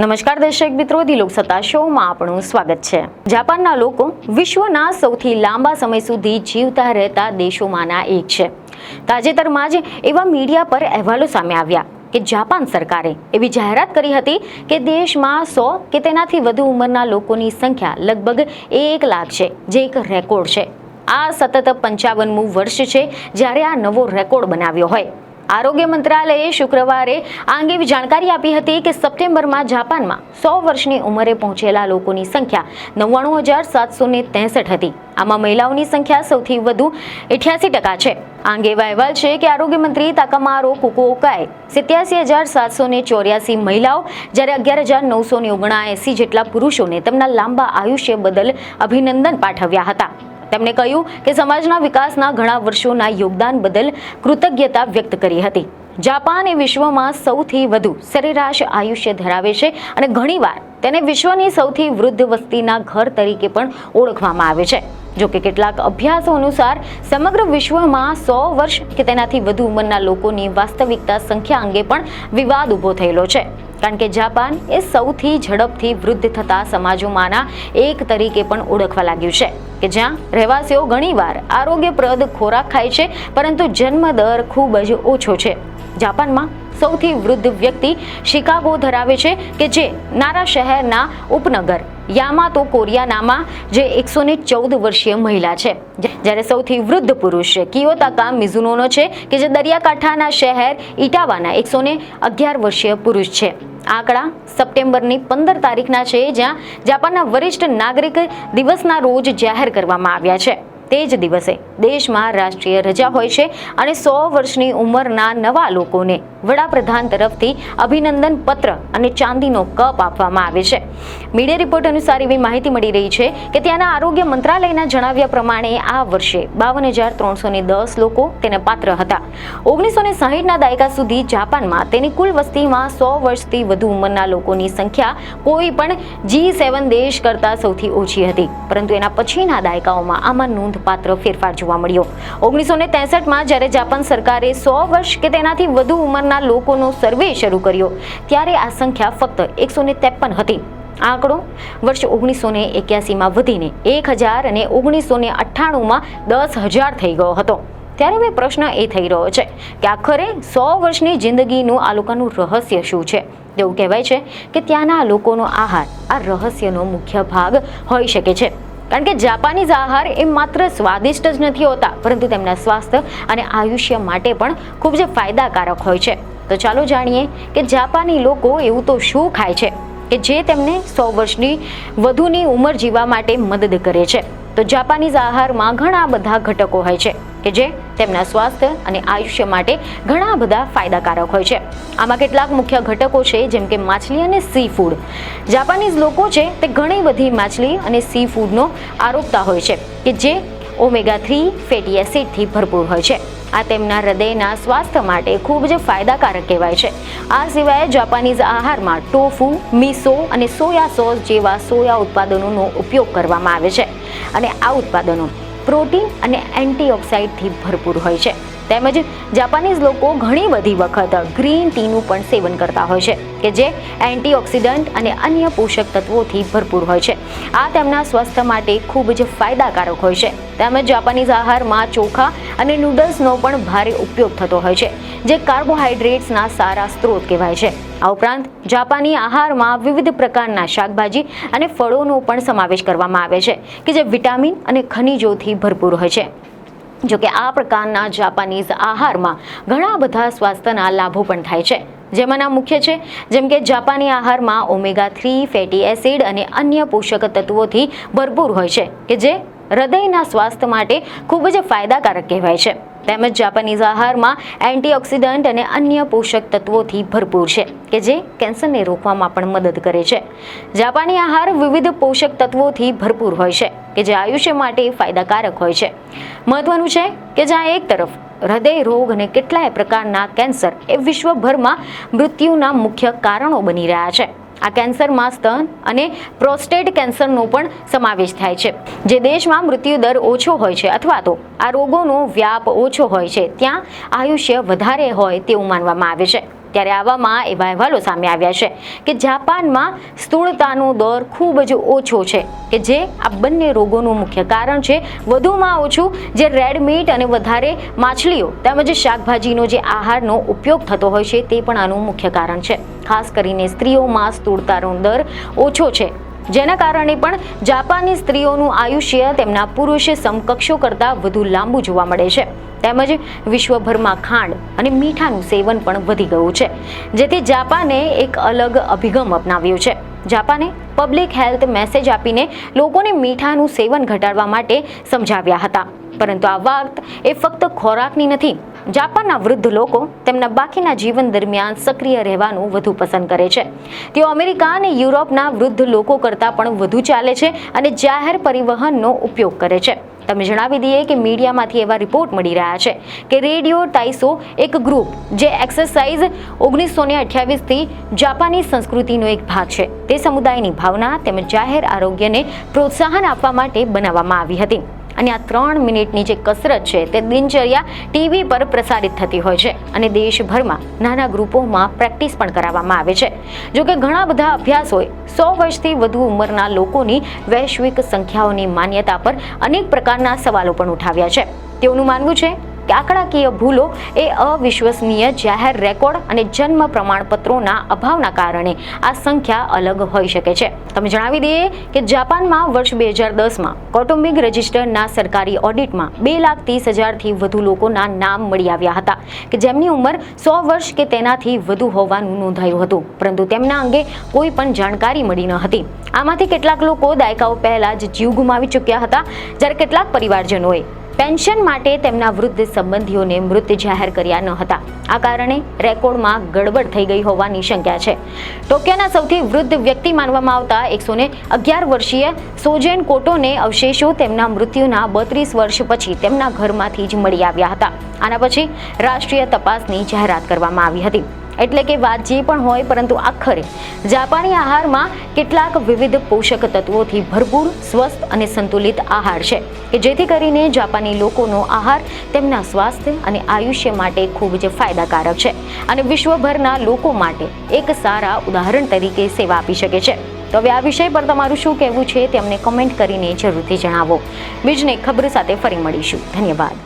નમસ્કાર દર્શક મિત્રો, દિલોક સત્તા શોમાં આપણું સ્વાગત છે। જાપાનના લોકો વિશ્વના સૌથી લાંબા સમય સુધી જીવતા રહેતા દેશોમાંના એક છે। તાજેતરમાં જ એવા મીડિયા પર અહેવાલો સામે આવ્યા કે જાપાન સરકારે એવી જાહેરાત કરી હતી કે દેશમાં 100 કે તેનાથી વધુ ઉંમરના લોકોની સંખ્યા લગભગ 1 લાખ છે, જે એક રેકોર્ડ છે। આ સતત 55મું વર્ષ છે જ્યારે આ નવો રેકોર્ડ બનાવ્યો હોય। આરોગ્ય મંત્રાલયે શુક્રવારે આ અંગે જાણકારી આપી હતી કે સપ્ટેમ્બરમાં જાપાનમાં 100 વર્ષની ઉંમરે પહોંચેલા લોકોની સંખ્યા 99,763 હતી। આમાં મહિલાઓની સંખ્યા સૌથી વધુ 88% છે। આ અંગે એવા અહેવાલ છે કે આરોગ્ય મંત્રી તાકામારો ફુકુઓકાએ 87,784 મહિલાઓ જ્યારે 11,979 જેટલા પુરુષોને તેમના લાંબા આયુષ્ય બદલ અભિનંદન પાઠવ્યા હતા। તેમણે કહ્યું કે સમાજના વિકાસના ઘણા વર્ષોના યોગદાન બદલ કૃતજ્ઞતા વ્યક્ત કરી હતી। જાપાન એ વિશ્વમાં સૌથી વધુ સરેરાશ આયુષ્ય ધરાવે છે અને ઘણીવાર તેને વિશ્વની સૌથી વૃદ્ધ વસ્તીના ઘર તરીકે પણ ઓળખવામાં આવે છે। જો કે કેટલાક અભ્યાસો અનુસાર સમગ્ર વિશ્વમાં 100 વર્ષ કે તેનાથી વધુ ઉંમરના લોકોની વાસ્તવિકતા સંખ્યા અંગે પણ વિવાદ ઊભો થયેલો છે, કારણ કે જાપાન એ સૌથી ઝડપથી વૃદ્ધ થતા સમાજોમાંના એક તરીકે પણ ઓળખવા લાગ્યું છે કે જ્યાં રહેવાસીઓ ઘણીવાર આરોગ્યપ્રદ ખોરાક ખાય છે પરંતુ જન્મ દર ખૂબ જ ઓછો છે। જાપાનમાં સૌથી વૃદ્ધ વ્યક્તિ શિકાગો ધરાવે છે કે જે નારા શહેરના ઉપનગર યામાતો કોરિયાનામાં જે 114 વર્ષીય મહિલા છે, જ્યારે સૌથી વૃદ્ધ પુરુષ કિયોતાકા મિઝુનોનો છે કે જે દરિયાકાંઠાના શહેર ઇટાવાના 111 વર્ષીય પુરુષ છે। આંકડા સપ્ટેમ્બરની 15 તારીખના છે, જ્યાં જાપાનના વરિષ્ઠ નાગરિક દિવસના રોજ જાહેર કરવામાં આવ્યા છે। તે જ દિવસે દેશમાં રાષ્ટ્રીય રજા હોય છે અને 100 વર્ષની ઉંમરના નવા લોકોને વડાપ્રધાન તરફથી અભિનંદન પત્ર અને ચાંદીનો કપ આપવામાં આવે છે। મીડિયા રિપોર્ટ અનુસાર એવી માહિતી મળી રહી છે કે ત્યાંના આરોગ્ય મંત્રાલયના જણાવ્યા પ્રમાણે આ વર્ષે 52,310 લોકો તેને પાત્ર હતા। 1960ના દાયકા સુધી જાપાનમાં તેની કુલ વસ્તીમાં 100 વર્ષથી વધુ ઉંમરના લોકોની સંખ્યા કોઈ પણ G7 દેશ કરતાં સૌથી ઓછી હતી, પરંતુ એના પછીના દાયકાઓમાં આમાં નોંધપાત્ર ફેરફાર જોવા મળ્યો। 1963માં જ્યારે જાપાન સરકારે 100 વર્ષ કે તેનાથી વધુ ઉંમરના લોકોનો સર્વે શરૂ કર્યો ત્યારે આ સંખ્યા ફક્ત 153 હતી। આંકડો વર્ષ 1981માં વધીને 1,000 અને 1998માં 10,000 થઈ ગયો હતો। ત્યારે હવે પ્રશ્ન એ થઈ રહ્યો છે કે આખરે 100 વર્ષની જિંદગીનું આ લોકોનું રહસ્ય શું છે? તેવું કહેવાય છે કે ત્યાંના લોકોનો આહાર આ રહસ્યનો મુખ્ય ભાગ હોઈ શકે છે, કારણ કે જાપાનીઝ આહાર એ માત્ર સ્વાદિષ્ટ જ નથી હોતા, પરંતુ તેમના સ્વાસ્થ્ય અને આયુષ્ય માટે પણ ખૂબ જ ફાયદાકારક હોય છે। તો ચાલો જાણીએ કે જાપાની લોકો એવું તો શું ખાય છે કે જે તેમને 100 વર્ષની વધુની ઉંમર જીવવા માટે મદદ કરે છે। તો જાપાનીઝ આહારમાં ઘણા બધા ઘટકો હોય છે કે જે તેમના સ્વાસ્થ્ય અને આયુષ્ય માટે ઘણા બધા ફાયદાકારક હોય છે। આમાં કેટલાક મુખ્ય ઘટકો છે, જેમ કે માછલી અને સી ફૂડ। જાપાનીઝ લોકો છે તે ઘણી બધી માછલી અને સી ફૂડનો આરોગતા હોય છે કે જે ઓમેગા 3 ફેટી એસિડથી ભરપૂર હોય છે। આ તેમના હૃદયના સ્વાસ્થ્ય માટે ખૂબ જ ફાયદાકારક કહેવાય છે। આ સિવાય જાપાનીઝ આહારમાં ટોફુ, મિસો અને સોયા સોસ જેવા સોયા ઉત્પાદનોનો ઉપયોગ કરવામાં આવે છે અને આ ઉત્પાદનો પ્રોટીન અને એન્ટીઓક્સિડન્ટથી ભરપૂર હોય છે। તેમજ જાપાનીઝ લોકો ઘણી બધી વખત ગ્રીન ટીનું પણ સેવન કરતા હોય છે કે જે એન્ટીઓક્સિડન્ટ અને અન્ય પોષક તત્વોથી ભરપૂર હોય છે। આ તેમના સ્વાસ્થ્ય માટે ખૂબ જ ફાયદાકારક હોય છે। તેમજ જાપાનીઝ આહારમાં ચોખા અને નૂડલ્સનો પણ ભારે ઉપયોગ થતો હોય છે, જે કાર્બોહાઈડ્રેટ્સના સારા સ્ત્રોત કહેવાય છે। આ ઉપરાંત જાપાની આહારમાં વિવિધ પ્રકારના શાકભાજી અને ફળોનો પણ સમાવેશ કરવામાં આવે છે કે જે વિટામિન અને ખનિજોથી ભરપૂર હોય છે। જોકે આ પ્રકારના જાપાનીઝ આહારમાં ઘણા બધા સ્વાસ્થ્યના લાભો પણ થાય છે, જેમાંના મુખ્ય છે જેમ કે જાપાની આહારમાં ઓમેગા 3 ફેટી એસિડ અને અન્ય પોષક તત્વોથી ભરપૂર હોય છે કે જે હૃદયના સ્વાસ્થ્ય માટે ખૂબ જ ફાયદાકારક કહેવાય છે। તેમજ જાપાનીઝ આહારમાં એન્ટીઓક્સિડન્ટ અને અન્ય પોષક તત્વોથી ભરપૂર છે કે જે કેન્સરને રોકવામાં પણ મદદ કરે છે। જાપાની આહાર વિવિધ પોષક તત્વોથી ભરપૂર હોય છે કે જે આયુષ્ય માટે ફાયદાકારક હોય છે। મહત્વનું છે કે જ્યાં એક તરફ હૃદય રોગ અને કેટલાય પ્રકારના કેન્સર એ વિશ્વભરમાં મૃત્યુના મુખ્ય કારણો બની રહ્યા છે, આ કેન્સરમાં સ્તન અને પ્રોસ્ટેટ કેન્સરનો પણ સમાવેશ થાય છે। જે દેશમાં મૃત્યુ દર ઓછો હોય છે અથવા તો આ રોગોનો વ્યાપ ઓછો હોય છે ત્યાં આયુષ્ય વધારે હોય તેવું માનવામાં આવે છે। ત્યારે આવામાં એવા અહેવાલો સામે આવ્યા છે કે જાપાનમાં સ્થૂળતાનો દર ખૂબ જ ઓછો છે કે જે આ બંને રોગોનું મુખ્ય કારણ છે. વધુમાં ઓછું જે રેડ મીટ અને વધારે માછલીઓ તેમજ શાકભાજીનો જે આહારનો ઉપયોગ થતો હોય છે તે પણ આનું મુખ્ય કારણ છે. ખાસ કરીને સ્ત્રીઓમાં સ્થૂળતાનો દર ઓછો છે, જેના કારણે પણ જાપાનની સ્ત્રીઓનું આયુષ્ય તેમના પુરુષ સમકક્ષો કરતાં વધુ લાંબુ જોવા મળે છે. તેમજ વિશ્વભરમાં ખાંડ અને મીઠાનું સેવન પણ વધી ગયું છે, જેથી જાપાને એક અલગ અભિગમ અપનાવ્યો છે. જાપાને પબ્લિક હેલ્થ મેસેજ આપીને લોકોને મીઠાનું સેવન ઘટાડવા માટે સમજાવ્યા હતા. પરંતુ આ વાત એ ફક્ત ખોરાકની નથી. જાપાનના વૃદ્ધ લોકો તેમના બાકીના જીવન દરમિયાન સક્રિય રહેવાનું વધુ પસંદ કરે છે. તેઓ અમેરિકા અને યુરોપના વૃદ્ધ લોકો કરતાં પણ વધુ ચાલે છે અને જાહેર પરિવહનનો ઉપયોગ કરે છે. તમે જણાવી દઈએ કે મીડિયામાંથી એવા રિપોર્ટ મળી રહ્યા છે કે રેડિયો ટાઈસો એક ગ્રુપ જે એક્સરસાઇઝ 1928થી જાપાની સંસ્કૃતિનો એક ભાગ છે. તે સમુદાયની ભાવના તેમજ જાહેર આરોગ્યને પ્રોત્સાહન આપવા માટે બનાવવામાં આવી હતી. અને આ 3 મિનિટની જે કસરત છે તે દિનચર્યા ટીવી પર પ્રસારિત થતી હોય છે અને દેશભરમાં નાના ગ્રુપોમાં પ્રેક્ટિસ પણ કરાવવામાં આવે છે. જોકે ઘણા બધા અભ્યાસોએ 100 વર્ષથી વધુ ઉંમરના લોકોની વૈશ્વિક સંખ્યાઓની માન્યતા પર અનેક પ્રકારના સવાલો પણ ઉઠાવ્યા છે. તેઓનું માનવું છે કે આંકડાકીય ભૂલો એ અવિશ્વસનીય જાહેર રેકોર્ડ અને જન્મ પ્રમાણપત્રોના અભાવના કારણે આ સંખ્યા અલગ હોઈ શકે છે. તમે જણાવી દઈએ કે જાપાનમાં વર્ષ 2010માં કૌટુંબિક રજિસ્ટરના સરકારી ઓડિટમાં 2,30,000થી વધુ લોકોના નામ મળી આવ્યા હતા કે જેમની ઉંમર 100 વર્ષ કે તેનાથી વધુ હોવાનું નોંધાયું હતું, પરંતુ તેમના અંગે કોઈ પણ જાણકારી મળી ન હતી. આમાંથી કેટલાક લોકો દાયકાઓ પહેલા જ જીવ ગુમાવી ચૂક્યા હતા, જ્યારે કેટલાક પરિવારજનોએ પેન્શન માટે તેમના વૃદ્ધ સંબંધીઓને મૃત જાહેર કર્યા ન હતા. આ કારણે રેકોર્ડમાં ગડબડ થઈ ગઈ હોવાની શંકા છે. ટોક્યોના સૌથી વૃદ્ધ વ્યક્તિ માનવામાં આવતા 111 વર્ષીય સોજેન કોટોને અવશેષો તેમના મૃત્યુના 32 વર્ષ પછી તેમના ઘરમાંથી જ મળી આવ્યા હતા. આના પછી રાષ્ટ્રીય તપાસની જાહેરાત કરવામાં આવી હતી. એટલે કે વાત જે પણ હોય, પરંતુ આખરે જાપાની આહારમાં કેટલાક વિવિધ પોષક તત્વોથી ભરપૂર, સ્વસ્થ અને સંતુલિત આહાર છે કે જેથી કરીને જાપાની લોકોનો આહાર તેમના સ્વાસ્થ્ય અને આયુષ્ય માટે ખૂબ જ ફાયદાકારક છે અને વિશ્વભરના લોકો માટે એક સારા ઉદાહરણ તરીકે સેવા આપી શકે છે. તો હવે આ વિષય પર તમારું શું કહેવું છે તે અમને કમેન્ટ કરીને જરૂરથી જણાવો. બીજને ખબર સાથે ફરી મળીશું. ધન્યવાદ.